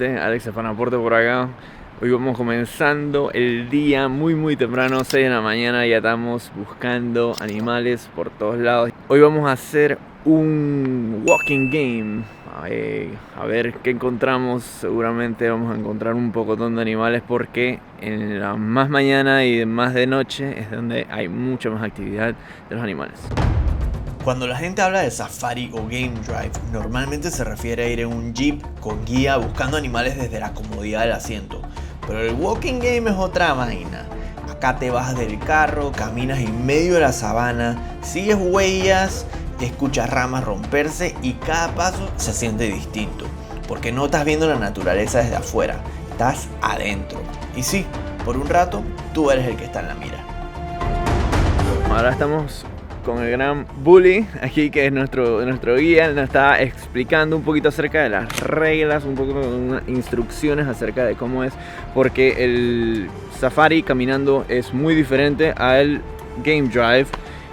gente, Alex Espanaporte por acá. Hoy vamos comenzando el día muy temprano, 6 de la mañana, ya estamos buscando animales por todos lados. Hoy vamos a hacer un walking game, a ver qué encontramos. Seguramente vamos a encontrar un pocotón de animales porque en la más mañana y más de noche es donde hay mucha más actividad de los animales. Cuando la gente habla de safari o game drive, normalmente se refiere a ir en un jeep con guía buscando animales desde la comodidad del asiento. Pero el walking game es otra vaina. Acá te bajas del carro, caminas en medio de la sabana, sigues huellas, escuchas ramas romperse y cada paso se siente distinto. Porque no estás viendo la naturaleza desde afuera, estás adentro. Y sí, por un rato, tú eres el que está en la mira. Ahora estamos con el gran Bully aquí, que es nuestro guía. Nos está explicando un poquito acerca de las reglas, un poco de instrucciones acerca de cómo es, porque el safari caminando es muy diferente al game drive.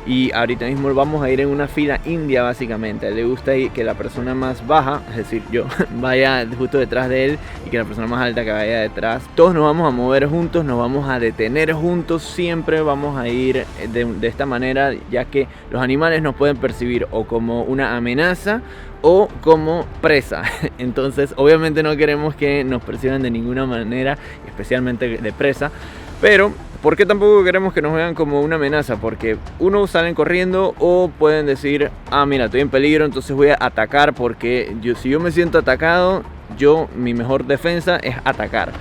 Y ahorita mismo vamos a ir en una fila india básicamente. A él le gusta que la persona más baja, es decir yo, vaya justo detrás de él y que la persona más alta que vaya detrás. Todos nos vamos a mover juntos, nos vamos a detener juntos, siempre vamos a ir de esta manera, ya que los animales nos pueden percibir o como una amenaza o como presa. Entonces obviamente no queremos que nos perciban de ninguna manera, especialmente de presa. Pero ¿por qué tampoco queremos que nos vean como una amenaza? Porque uno salen corriendo o pueden decir, ah mira, estoy en peligro, entonces voy a atacar, porque si yo me siento atacado, mi mejor defensa es atacar.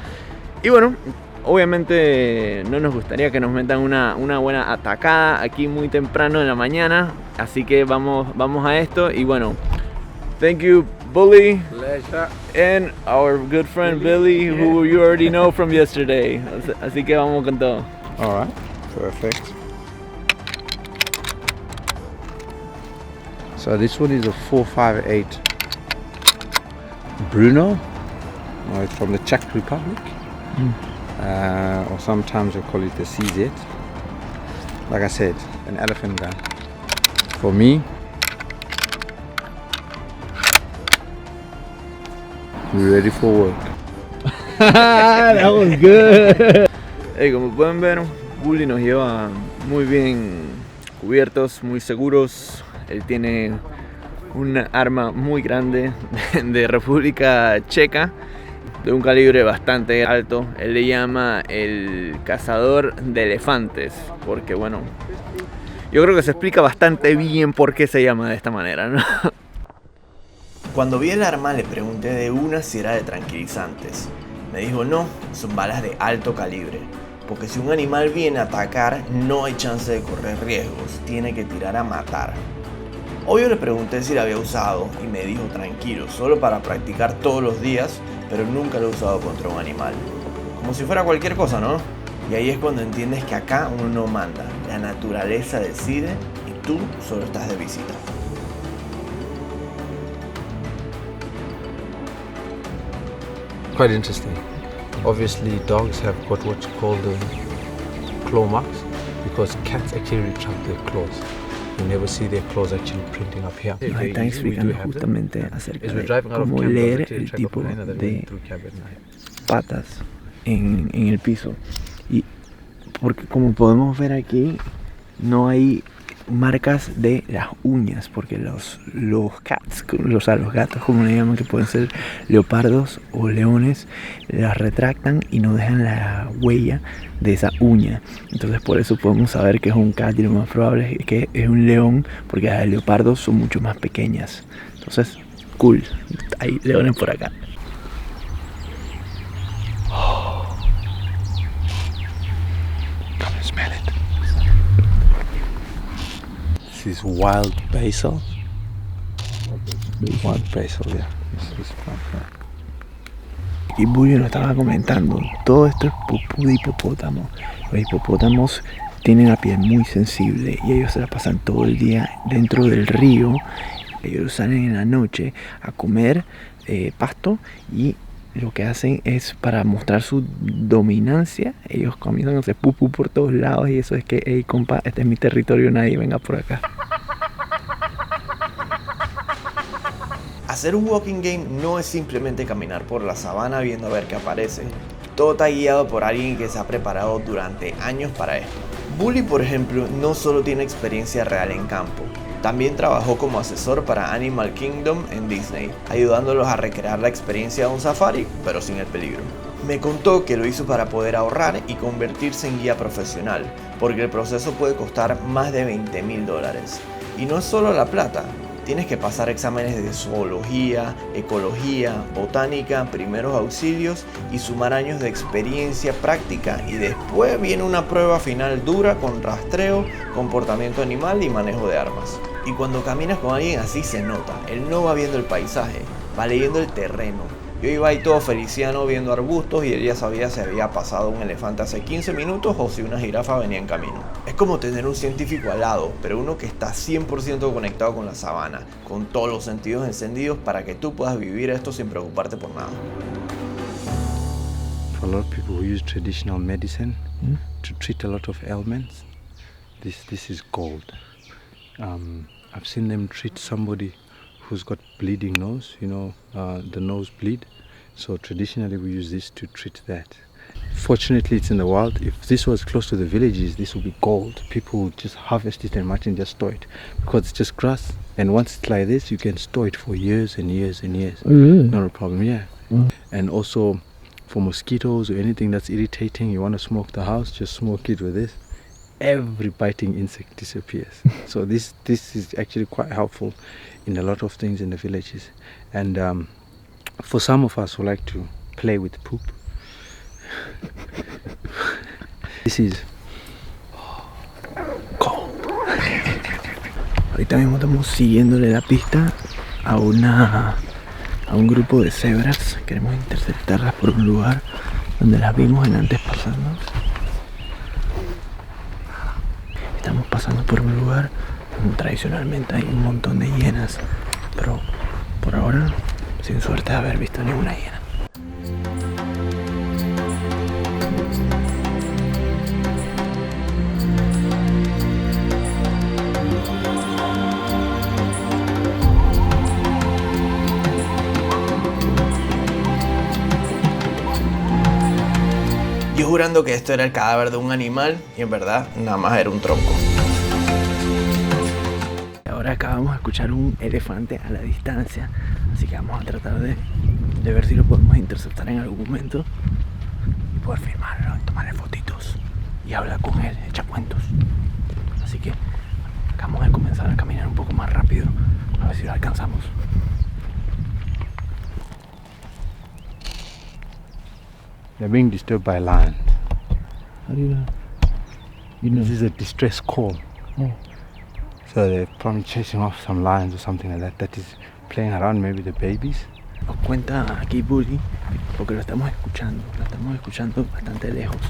Y bueno, obviamente no nos gustaría que nos metan una buena atacada aquí muy temprano en la mañana. Así que vamos a esto y bueno, thank you Bully, Pleasure. and our good friend Billy, who you already know from yesterday. Así que vamos con todo. All right, perfect. So this one is a 458 Bruno. It's from the Czech Republic. Or sometimes we call it the CZ. Like I said, an elephant gun. For me, we're ready for work. That was good. Hey, como pueden ver, Bully nos lleva muy bien cubiertos, muy seguros. Él tiene una arma muy grande de República Checa, de un calibre bastante alto. Él le llama el cazador de elefantes, porque bueno, yo creo que se explica bastante bien por qué se llama de esta manera, ¿no? Cuando vi el arma le pregunté de una si era de tranquilizantes. Me dijo no, son balas de alto calibre. Porque si un animal viene a atacar, no hay chance de correr riesgos, tiene que tirar a matar. Obvio le pregunté si la había usado y me dijo tranquilo, solo para practicar todos los días, pero nunca lo he usado contra un animal. Como si fuera cualquier cosa, ¿no? Y ahí es cuando entiendes que acá uno no manda, la naturaleza decide y tú solo estás de visita. Quite interesting. Obviously dogs have got what's called claw marks because cats actually retract their claws. You never see their claws actually printing up here. Nos están explicando justamente acerca de cómo leer el tipo de patas en el piso. Y porque como podemos ver aquí, no hay marcas de las uñas, porque los cats, o sea, los gatos como le llaman, que pueden ser leopardos o leones, las retractan y no dejan la huella de esa uña. Entonces por eso podemos saber que es un cat, y lo más probable es que es un león, porque las de leopardos son mucho más pequeñas. Entonces, cool, hay leones por acá. Come and smell it. This is wild basil. Wild basil, yeah. This is Y Bully nos estaba comentando, todo esto es pupú de hipopótamo. Los hipopótamos tienen la piel muy sensible y ellos se la pasan todo el día dentro del río. Ellos salen en la noche a comer pasto, y lo que hacen es, para mostrar su dominancia, ellos comienzan a hacer pupú por todos lados, y eso es que, hey compa, este es mi territorio, nadie venga por acá. Hacer un walking game no es simplemente caminar por la sabana viendo a ver qué aparece. Todo está guiado por alguien que se ha preparado durante años para esto. Bully, por ejemplo, no solo tiene experiencia real en campo, también trabajó como asesor para Animal Kingdom en Disney, ayudándolos a recrear la experiencia de un safari, pero sin el peligro. Me contó que lo hizo para poder ahorrar y convertirse en guía profesional, porque el proceso puede costar más de $20,000. Y no es solo la plata. Tienes que pasar exámenes de zoología, ecología, botánica, primeros auxilios y sumar años de experiencia práctica, y después viene una prueba final dura con rastreo, comportamiento animal y manejo de armas. Y cuando caminas con alguien así se nota, él no va viendo el paisaje, va leyendo el terreno. Yo iba ahí todo feliciano viendo arbustos y él ya sabía si había pasado un elefante hace 15 minutos o si una jirafa venía en camino. Es como tener un científico al lado, pero uno que está 100% conectado con la sabana, con todos los sentidos encendidos para que tú puedas vivir esto sin preocuparte por nada. For a lot of people who use traditional medicine to treat a lot of ailments, this is gold. I've seen them treat somebody who's got bleeding nose, the nose bleed. So traditionally we use this to treat that. Fortunately it's in the wild. If this was close to the villages, this would be gold. People would just harvest it and much and just store it, because it's just grass. And once it's like this, you can store it for years and years and years. Oh, really? Not a problem, yeah. And also for mosquitoes or anything that's irritating, you want to smoke the house, just smoke it with this. Every biting insect disappears. So this is actually quite helpful in a lot of things in the villages. And for some of us who like to play with poop, this is cold. Ahorita mismo estamos siguiéndole la pista a un grupo de cebras. Queremos interceptarlas por un lugar donde las vimos en antes pasando. Estamos pasando por un lugar donde tradicionalmente hay un montón de hienas, pero por ahora sin suerte de haber visto ninguna hiena. Yo jurando que esto era el cadáver de un animal y en verdad nada más era un tronco. Ahora acabamos de escuchar un elefante a la distancia, así que vamos a tratar de ver si lo podemos interceptar en algún momento y poder filmarlo, tomarle fotitos y hablar con él, echar cuentos. Así que acabamos de comenzar a caminar un poco más rápido, a ver si lo alcanzamos. They're being disturbed by lions. How do you know? This is a distress call. Oh. So they're probably chasing off some lions or something like that is playing around, maybe the babies. Nos cuenta aquí Bully, porque lo estamos escuchando bastante lejos,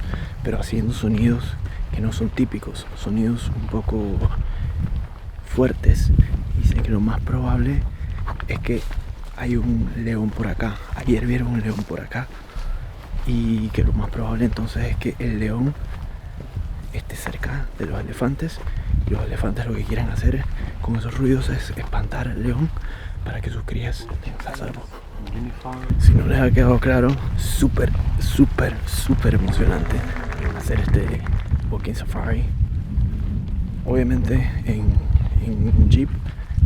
pero haciendo sonidos que no son típicos, sonidos un poco fuertes. Dicen que lo más probable es que hay un león por acá. Ayer vieron un león por acá, y que lo más probable entonces es que el león esté cerca de los elefantes, y los elefantes lo que quieren hacer con esos ruidos es espantar al león para que sus crías estén a salvo. Si no les ha quedado claro, súper emocionante hacer este walking safari. Obviamente en un jeep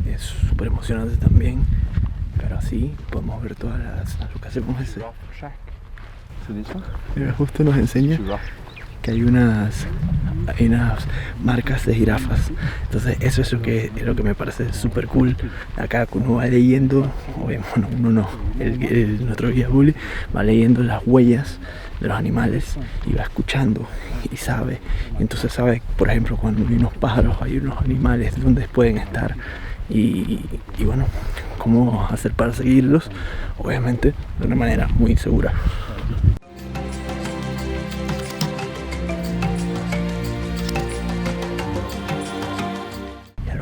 es súper emocionante también, pero así podemos ver todas lo que hacemos es... Mira, justo nos enseña que hay unas marcas de jirafas. Entonces eso es lo que me parece súper cool. Acá uno va leyendo, bueno, uno no, nuestro guía Bully va leyendo las huellas de los animales y va escuchando y sabe. Entonces sabe, por ejemplo, cuando hay unos pájaros, hay unos animales, dónde pueden estar y bueno, cómo hacer para seguirlos, obviamente de una manera muy segura.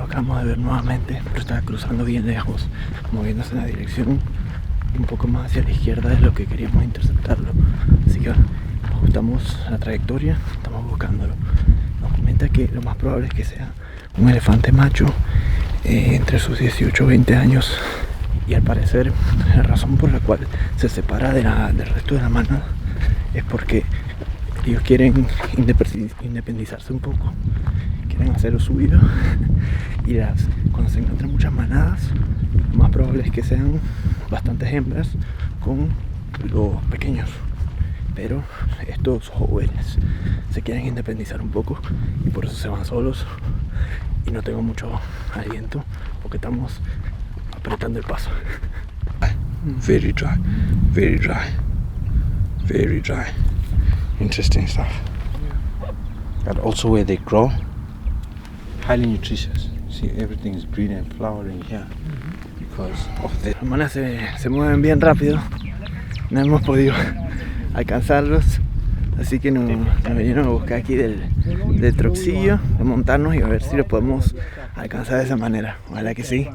Acabamos de ver nuevamente, pero estaba cruzando bien lejos, moviéndose en la dirección un poco más hacia la izquierda de lo que queríamos interceptarlo. Así que ajustamos la trayectoria, estamos buscándolo. Nos comenta que lo más probable es que sea un elefante macho entre sus 18 o 20 años Y al parecer la razón por la cual se separa del resto de la manada es porque ellos quieren independizarse un poco, quieren hacer lo suyo. Y cuando se encuentran muchas manadas, lo más probable es que sean bastantes hembras con los pequeños. Pero estos jóvenes se quieren independizar un poco y por eso se van solos. Y no tengo mucho aliento porque estamos apretando el paso. Very dry, very dry, very dry. Interesting stuff. But also where they grow, highly nutritious. See, everything is green and flowering here because of the... Las manas se mueven bien rápido. No hemos podido alcanzarlos, así que nos vinieron a buscar aquí del troxillo, a montarnos y a ver si los podemos alcanzar de esa manera. Ojalá que sí,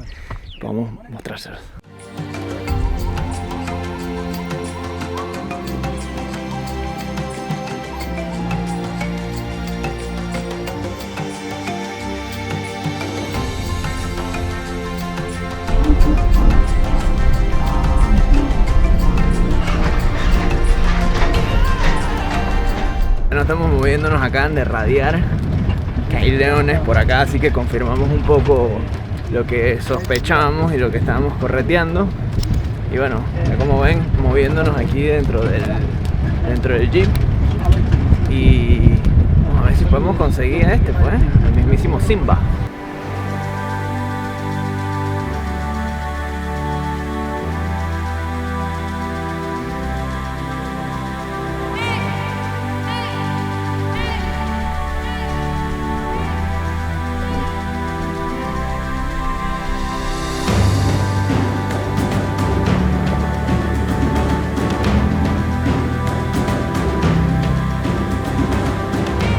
podamos mostrárselos. No estamos moviéndonos, acaban de radiar que hay leones por acá, así que confirmamos un poco lo que sospechábamos y lo que estábamos correteando. Y bueno, ya como ven, moviéndonos aquí dentro del jeep. Y vamos a ver si podemos conseguir a este, pues, el mismísimo Simba.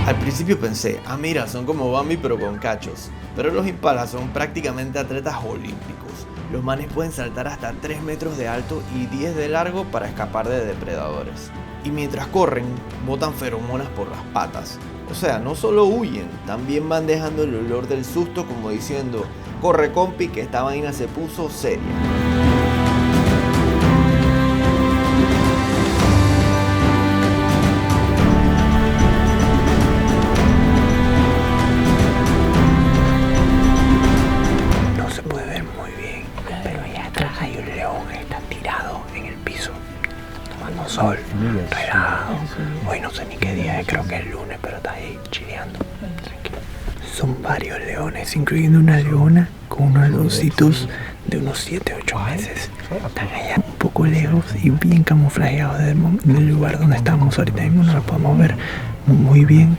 Al principio pensé, mira, son como Bambi pero con cachos. Pero los impalas son prácticamente atletas olímpicos. Los manes pueden saltar hasta 3 metros de alto y 10 de largo para escapar de depredadores. Y mientras corren, botan feromonas por las patas. O sea, no solo huyen, también van dejando el olor del susto como diciendo, corre compi que esta vaina se puso seria. Sol, relajado. Hoy no sé ni qué día es, creo que es lunes, pero está ahí chileando. Tranquilo. Son varios leones, incluyendo una leona con unos leoncitos de unos 7-8 meses. Están allá un poco lejos y bien camuflajeados del lugar donde estamos. Ahorita mismo no los podemos ver muy bien,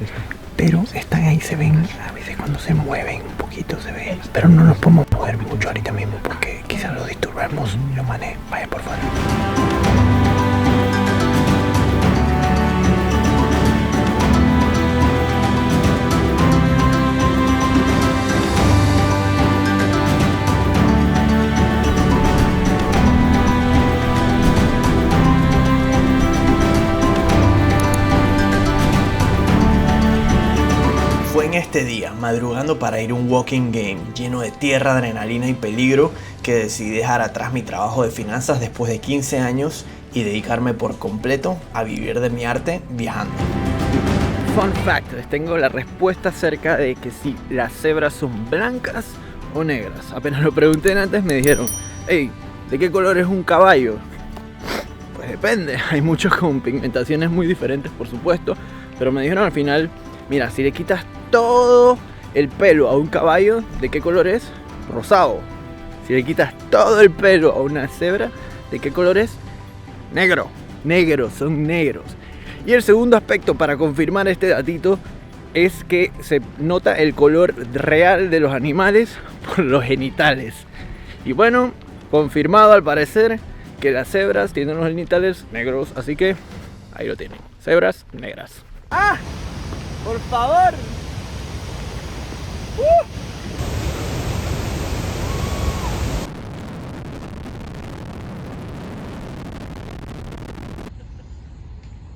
pero están ahí, se ven. A veces cuando se mueven un poquito se ven, pero no los podemos mover mucho ahorita mismo porque quizás los disturbamos. Los manes, vaya por fuera. Fue en este día, madrugando para ir a un walking game lleno de tierra, adrenalina y peligro, que decidí dejar atrás mi trabajo de finanzas después de 15 años y dedicarme por completo a vivir de mi arte viajando. Fun fact, les tengo la respuesta acerca de que si las cebras son blancas o negras. Apenas lo pregunté antes me dijeron, hey, ¿de qué color es un caballo? Pues depende, hay muchos con pigmentaciones muy diferentes por supuesto, pero me dijeron al final, mira, si le quitas todo el pelo a un caballo, ¿de qué color es? Rosado. Si le quitas todo el pelo a una cebra, ¿de qué color es? Negro. Negros, son negros. Y el segundo aspecto para confirmar este datito es que se nota el color real de los animales por los genitales. Y bueno, confirmado al parecer que las cebras tienen los genitales negros, así que ahí lo tienen. Cebras negras. ¡Ah! ¡Por favor!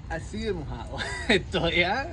Así de mojado estoy, ¿ah?